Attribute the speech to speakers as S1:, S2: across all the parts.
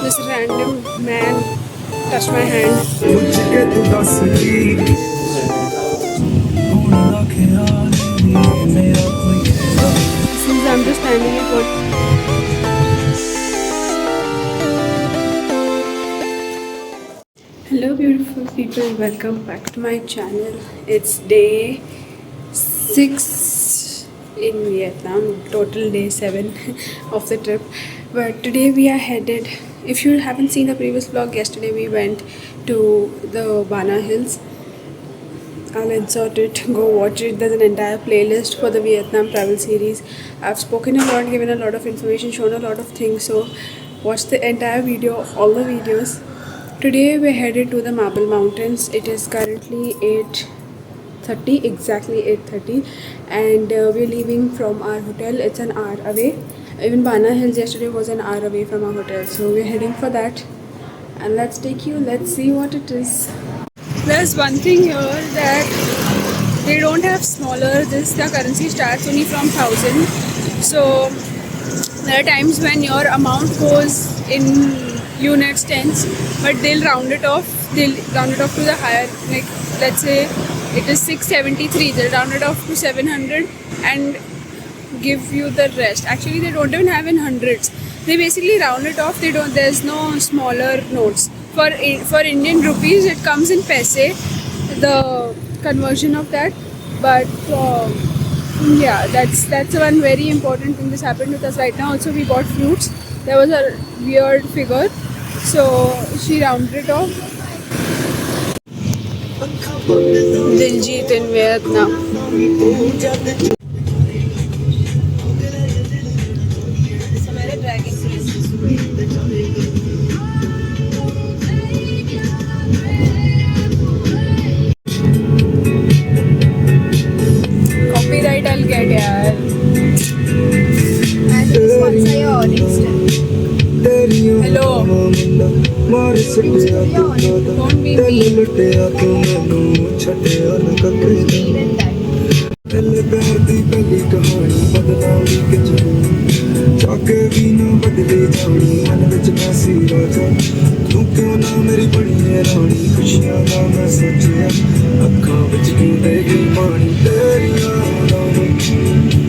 S1: This random man touched my hand. Since I'm just standing in front. Hello beautiful people, welcome back to my channel. It's day 6 in Vietnam, total day 7 of the trip. But today we are headed, if you haven't seen the previous vlog, yesterday we went to the Bana Hills. I'll insert it, go watch it. There's an entire playlist for the Vietnam travel series. I've spoken a lot, given a lot of information, shown a lot of things, so watch the entire video, all the videos. Today we're headed to the Marble Mountains. It is currently 8:30, exactly 8:30, and we're leaving from our hotel. It's an hour away. Even Bana Hills yesterday was an hour away from our hotel, so we're heading for that. And let's take you, let's see what it is. There's one thing here that they don't have smaller. The currency starts only from 1,000. So there are times when your amount goes in units, tens, but they'll round it off. They'll round it off to the higher. Like let's say it is 673. They'll round it off to 700 and give you the rest. Actually, they don't even have in hundreds. They basically round it off. They don't. There's no smaller notes. For Indian rupees, it comes in paise, the conversion of that. But yeah, that's one very important thing. This happened with us right now. Also, we bought fruits. There was a weird figure, so she rounded it off. Diljit in Vietnam. Copyright I'll get, yaar. And sponsor your next time. Hello. Don't be mean.
S2: जाके भी ना बदले जानी मन विच मैं सी राजा तू क्यों ना मेरी बनी है रानी खुशियां ना मैं सोचिया अखां विच क्यों देगी पानी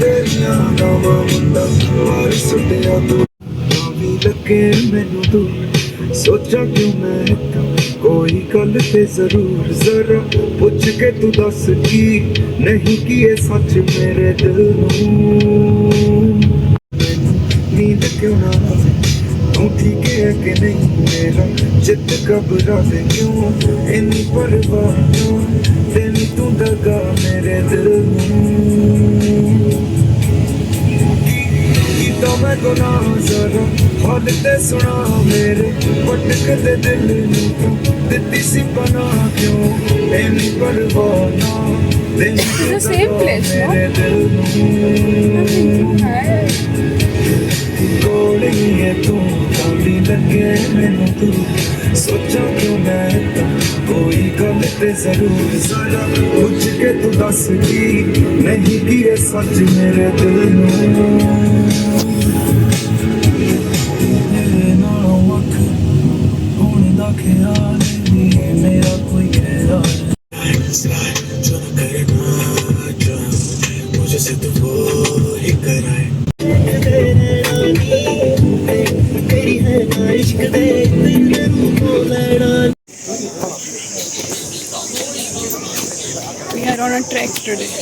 S2: तेरियां नावां मुंडा मार सुटिया तू ना भी लगे मैनू तू सोचा क्यों मैं इतना कोई गल ते जरूर जरा पुछ के तू दस की नहीं की ये सच मेरे दिल नूं नींद क्यों ना आवे तू ठीक है कि नहीं मेरा चित घबरा दे क्यों इन्नी परवाह देनी तू दगा मेरे दिल तो मैं गुनाह जरा हाल ते सुना मेरे भटक दे दिल नूं दित्ती सी पनाह क्यों इन्नी परवाह ना देनी तू दगा मेरे दिल है तू काली लगे मैनू तू सोचा क्यों मैं इतना कोई गल ते जरूर जरा पूछ के तू दस की नहीं की ये सच मेरे दिल नूं मेरे नालों वख होने दा ख्याल नहीं मेरा कोई ख्याल जो न करना जो मुझे से तू वो ही कराए
S1: We are on a trek today.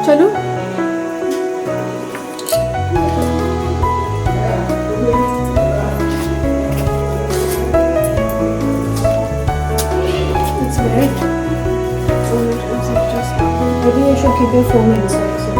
S1: चलो it's red.
S3: Maybe you should keep your phone inside. So.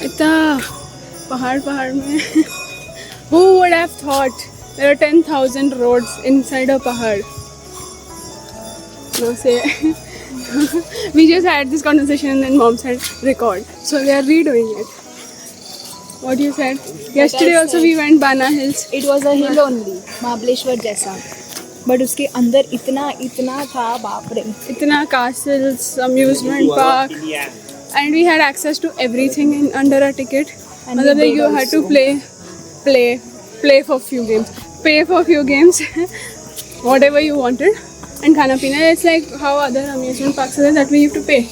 S1: इतना पहाड़ में who would have thought there are 10,000 roads inside a pahad? No say. We just had this conversation and then mom said record, so we are redoing it. What you said yesterday also we went Bana Hills.
S3: It was a hill only, Mahabaleshwar जैसा, but उसके अंदर इतना था, बाप रे.
S1: Itna castles, amusement park, and we had access to everything in under a ticket.
S3: And
S1: मतलब
S3: we
S1: you
S3: paid
S1: had to
S3: also.
S1: play for few games, pay for few games, whatever you wanted, and khana pina. It's like how other amusement parks are that we have to pay.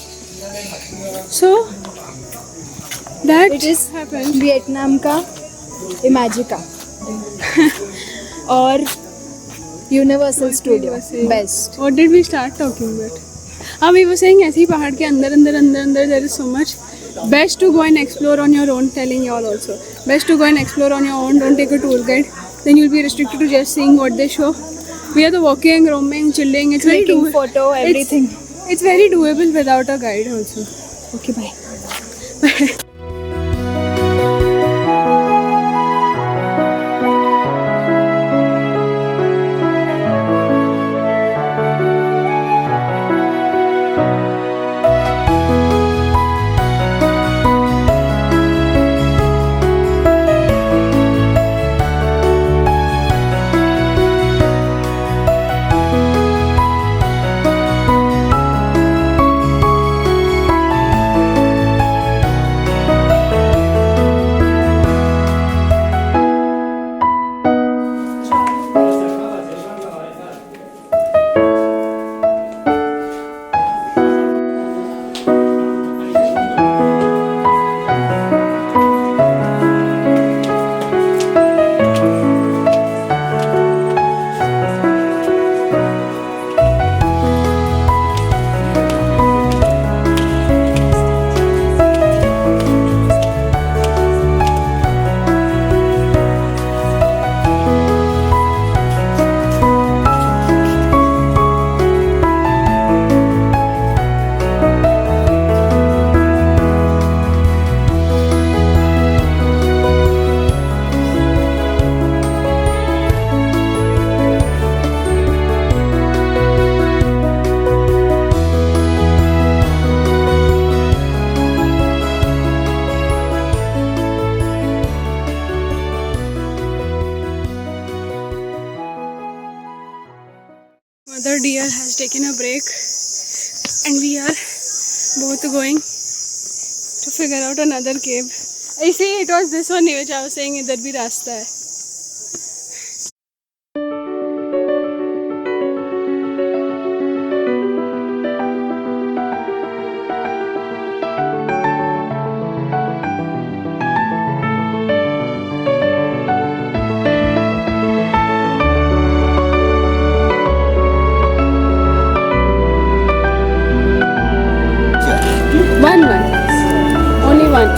S1: So that
S3: It is
S1: happened.
S3: Vietnam का इमेजिका और universal studio best.
S1: What did we start talking about? We were saying ऐसे ही पहाड़ के अंदर there is so much. Best to go and explore on your own, telling you all also. Best to go and explore on your own, don't take a tour guide. Then you'll be restricted to just seeing what they show. We are the walking, roaming, chilling. It's very
S3: Taking
S1: doable.
S3: photo, everything.
S1: It's very doable without a guide also.
S3: Okay, bye.
S1: Mother deer has taken a break and we are both going to figure out another cave. I see it was this one which I was saying idhar bhi rasta hai. One. Only one.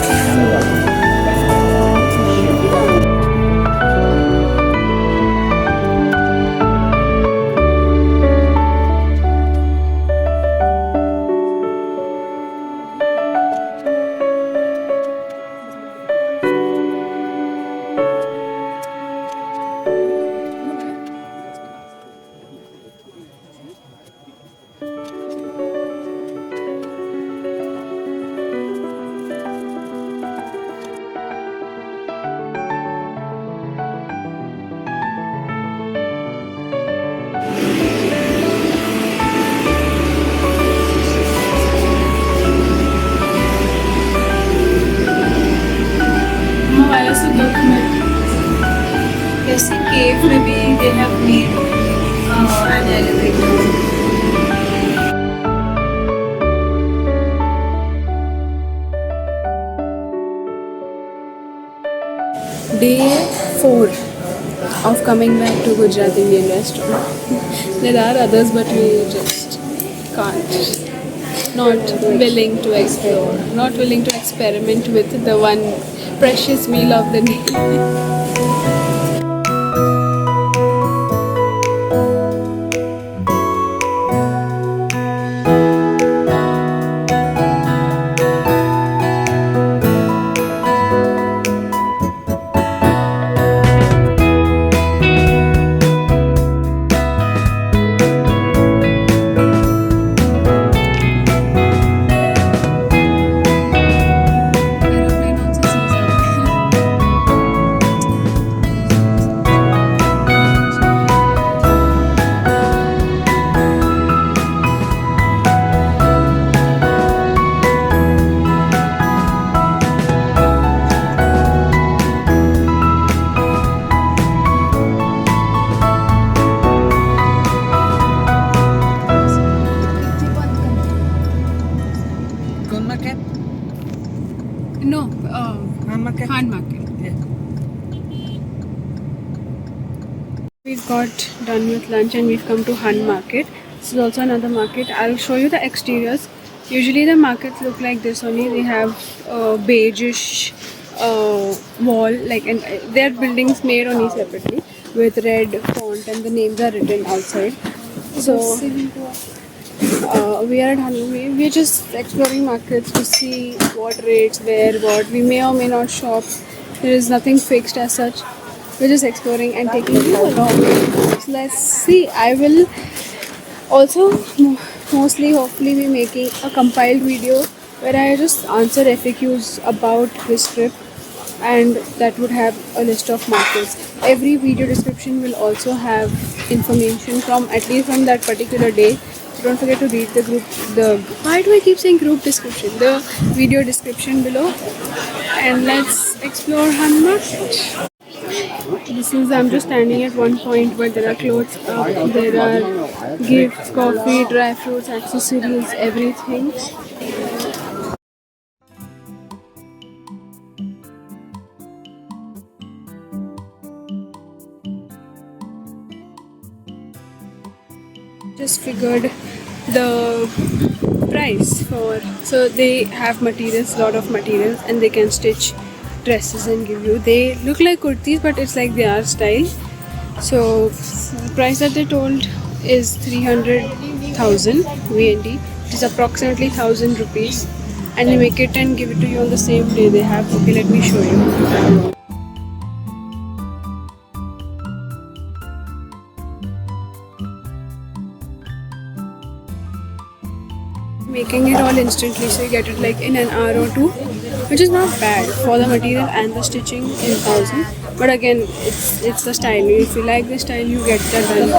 S1: of coming back to Gujarat Indian restaurant. There are others, but we just can't. Not willing to explore, not willing to experiment with the one precious meal of the day. Aeroplane also sees us.
S4: Con market?
S1: No,
S4: Han market?
S1: Han Market.
S4: Yeah.
S1: We've got done with lunch and we've come to Han Market. This is also another market. I'll show you the exteriors. Usually the markets look like this only. They have beigeish wall, like, and they're buildings made only separately with red font and the names are written outside. So we are at Hanumi. We're just exploring markets to see what rates, where, what. We may or may not shop. There is nothing fixed as such. We're just exploring and taking you along. So let's see. I will also mostly, hopefully, be making a compiled video where I just answer FAQs about this trip, and that would have a list of markets. Every video description will also have information from at least from that particular day. So don't forget to read the group. Why do I keep saying group description? The video description below. And let's explore Han Market. This is, I'm just standing at one point where there are clothes up, there are gifts, coffee, dry fruits, accessories, everything. Just figured the price for, so they have materials, lot of materials, and they can stitch dresses and give you. They look like kurtis, but it's like their style. So the price that they told is 300,000 VND, which is approximately 1,000 rupees, and they make it and give it to you on the same day they have. Okay, let me show you. Making it all instantly, so you get it like in an hour or two, which is not bad for the material and the stitching in 1,000. But again, it's the style. If you like the style, you get that done.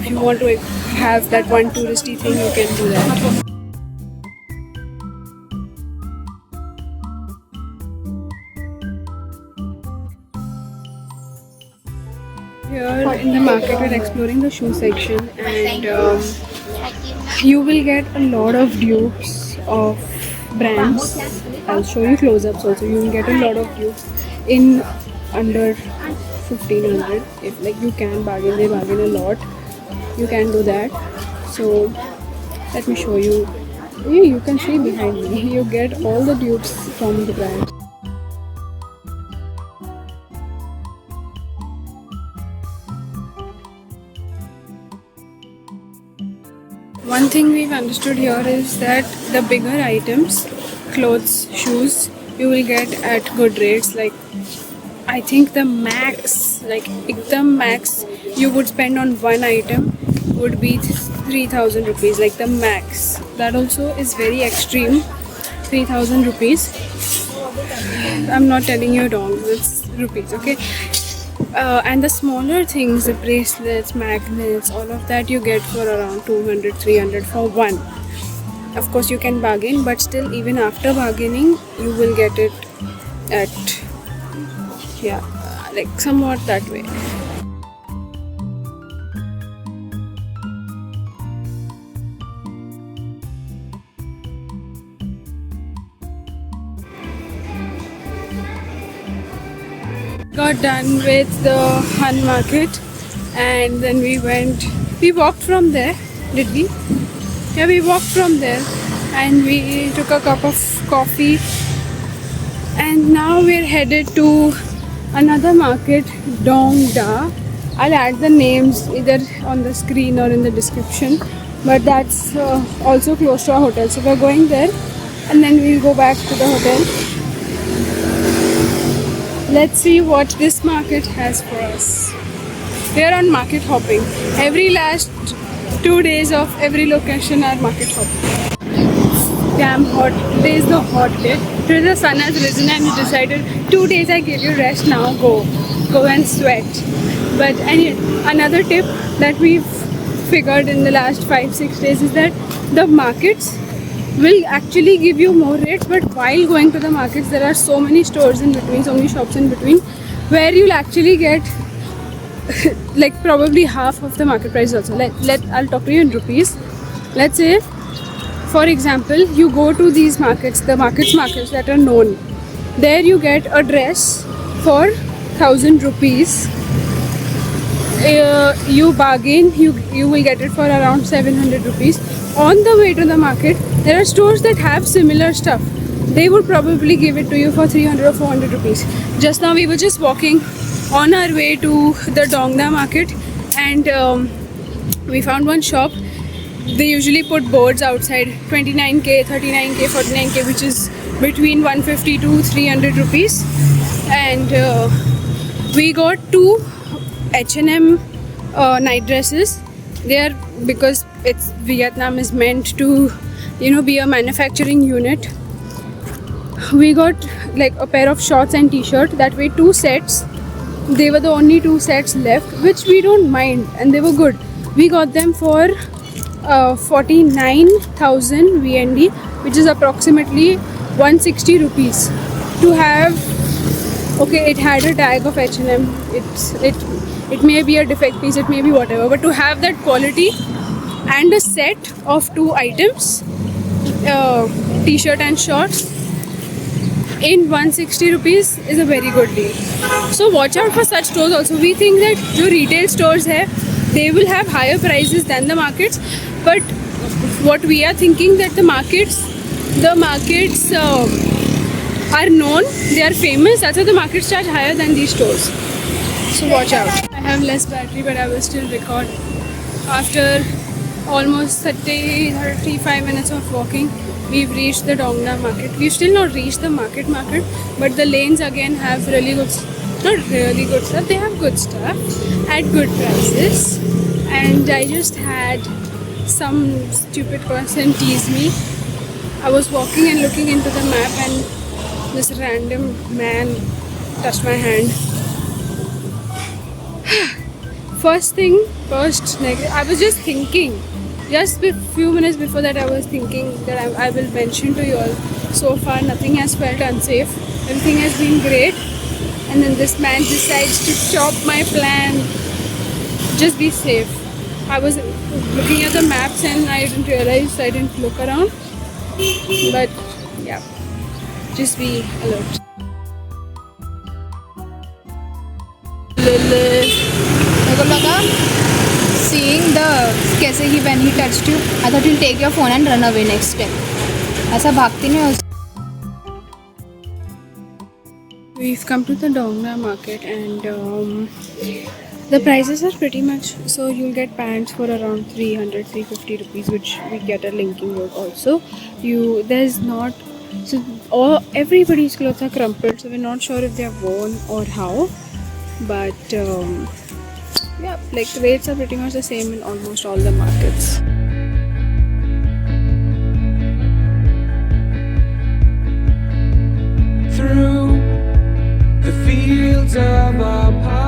S1: If you want to have that one touristy thing, you can do that. Here in the market, we're exploring the shoe section, and you will get a lot of dupes of brands. I'll show you close-ups also. You will get a lot of dupes in under 1,500. If like you can bargain, they bargain a lot. You can do that. So let me show you. Yeah, you can see behind me. You get all the dupes from the brands. One thing we've understood here is that the bigger items, clothes, shoes, you will get at good rates. Like, I think the max, like the max you would spend on one item would be 3,000 rupees, like the max. That also is very extreme, 3,000 rupees. I'm not telling you wrong, it's rupees, okay? And the smaller things, the bracelets, magnets, all of that you get for around 200, 300 for one. Of course you can bargain, but still even after bargaining you will get it at, yeah, like somewhat that way. Got done with the Han Market. and then we walked from there, did we? Yeah, we walked from there and we took a cup of coffee, and now we're headed to another market, Dongda. I'll add the names either on the screen or in the description, but that's also close to our hotel, so we're going there and then we'll go back to the hotel. Let's see what this market has for us. We're on market hopping. Every last 2 days of every location are market hopping. Damn hot. Today is the hot day. Today the sun has risen and we decided 2 days I gave you rest, now go and sweat. But another tip that we've figured in the last 5-6 days is that the markets will actually give you more rates, but while going to the markets there are so many stores in between, so many shops in between, where you'll actually get like probably half of the market price also. I'll talk to you in rupees. Let's say, for example, you go to these markets, the markets that are known. There you get a dress for 1,000 rupees. You bargain, you will get it for around 700 rupees. On the way to the market, there are stores that have similar stuff. They would probably give it to you for 300 or 400 rupees. Just now we were just walking on our way to the Dongda market, and we found one shop. They usually put boards outside, 29k, 39k, 49k, which is between 150 to 300 rupees. And we got 2 H&M night dresses. They are, because Vietnam is meant to, be a manufacturing unit. We got like a pair of shorts and t-shirt. That way 2 sets. They were the only 2 sets left, which we don't mind, and they were good. We got them for 49,000 VND, which is approximately 160 rupees. To have, okay, it had a tag of H&M. It may be a defect piece, it may be whatever, but to have that quality and a set of 2 items, t-shirt and shorts, in 160 rupees is a very good deal. So watch out for such stores also. We think that the retail stores hai, they will have higher prices than the markets, but what we are thinking that the markets are known, they are famous, that's why the markets charge higher than these stores. So watch out. I have less battery, but I will still record. After almost 35 minutes of walking, we've reached the Dongda market. We've still not reached the market, but the lanes again have really good, not really good stuff, they have good stuff at good prices. And I just had some stupid person tease me. I was walking and looking into the map, and this random man touched my hand. First, like, I was just thinking, just a few minutes before that I was thinking that I will mention to you all, so far nothing has felt unsafe, everything has been great, and then this man decides to chop my plan. Just be safe. I was looking at the maps and I didn't realize, I didn't look around, but yeah, just be alert.
S3: Seeing the कैसे ही when he touched you, I thought he'll take your phone and run away next step. ऐसा भागती नहीं हो.
S1: We've come to the Dongda market, and the prices are pretty much, so you'll get pants for around 300-350 rupees, which we get a linking work also. There's not, so everybody's clothes are crumpled, so we're not sure if they're worn or how, but yeah, like rates are pretty much the same in almost all the markets.
S2: Through the fields of our past.